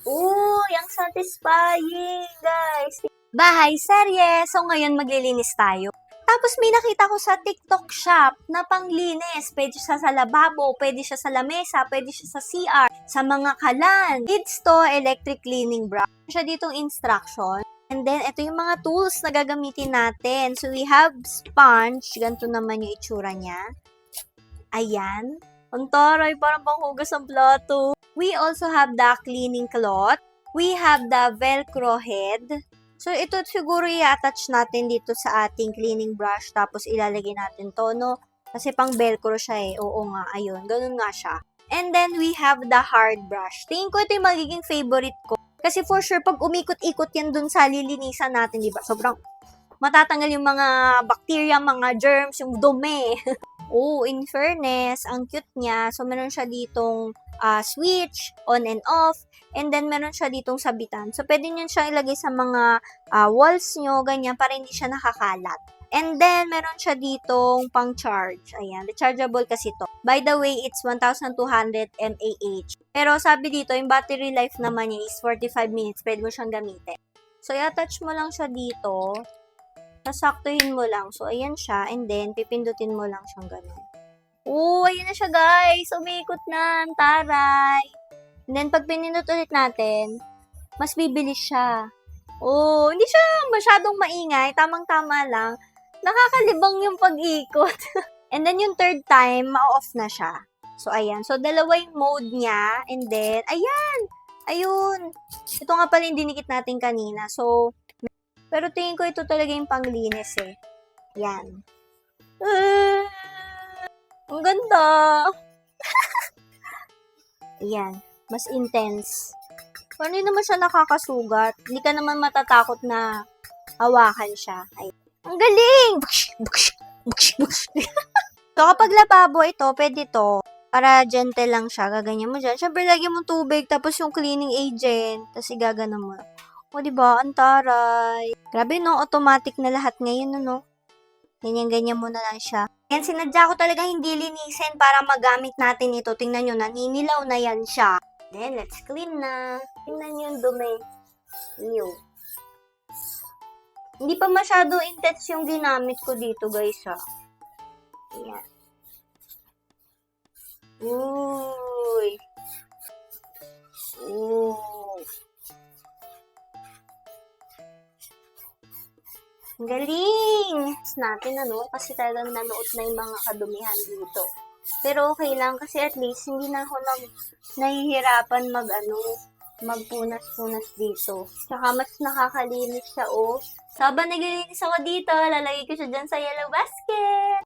Ang satisfying, guys. Bahay serye. So, ngayon maglilinis tayo. Tapos may nakita ko sa TikTok shop na panglinis. Pwede siya sa lababo, pwede siya sa lamesa, pwede siya sa CR, sa mga kalan. Kids to, electric cleaning brush. Siya ditong instruction. And then, ito yung mga tools na gagamitin natin. So, we have sponge. Ganito naman yung itsura niya. Ayan. Ang taray, parang panghugas ng plato. We also have the cleaning cloth. We have the Velcro head. So, ito siguro i-attach natin dito sa ating cleaning brush. Tapos, ilalagay natin to, no? Kasi pang Velcro siya eh. Oo nga, ayun. Ganun nga siya. And then, we have the hard brush. Tingin ko ito yung magiging favorite ko. Kasi for sure, pag umikot-ikot yan dun sa lilinisan natin, di ba? Sobrang matatanggal yung mga bacteria, mga germs, yung dumi. In fairness, ang cute niya. So, meron siya ditong switch, on and off. And then, meron siya ditong sabitan. So, pwede nyo siya ilagay sa mga walls nyo, ganyan, para hindi siya nakakalat. And then, meron siya ditong pang-charge. Ayan, rechargeable kasi to. By the way, it's 1,200 mAh. Pero sabi dito, yung battery life naman niya is 45 minutes. Pwede mo siyang gamitin. So, i-attach mo lang siya dito. Sasaktuhin mo lang. So, ayan siya. And then, pipindutin mo lang siyang ganun. Ayan na siya, guys. Umikot na. Ang taray. And then, pag pinindot ulit natin, mas bibilis siya. Hindi siya masyadong maingay. Tamang-tama lang. Nakakalibang yung pag-ikot. And then, yung third time, ma-off na siya. So, ayan. So, dalawa yung mode niya. And then, ayan. Ayun. Ito nga pala yung dinikit natin kanina. So, pero tingin ko ito talaga yung panglinis eh. Yan. Ang ganda. Ayan. Mas intense. Pero hindi naman siya nakakasugat. Hindi ka naman matatakot na hawakan siya. Ay. Ang galing! So, kapag lababo ito, pwede to. Para gentle lang siya. Gaganyan mo dyan. Siyempre, lagyan mo tubig. Tapos yung cleaning agent. Tapos igagano mo. Diba? Ang taray. Grabe, no? Automatic na lahat ngayon, no? Ganyan-ganyan mo na lang siya. Yan, sinadya ko talaga hindi linisin para magamit natin ito. Tingnan nyo, naninilaw na yan siya. Then, let's clean na. Tingnan nyo yung dumi. Ew. Hindi pa masyado intense yung ginamit ko dito, guys, ha. Ayan. Uy. Ang galing! Natin, kasi talagang nanuot na yung mga kadumihan dito. Pero okay lang, kasi at least hindi na ako nahihirapan magpunas-punas dito. Tsaka mas nakakalinis siya, So, habang naglilinis ako dito, lalagay ko siya dyan sa yellow basket.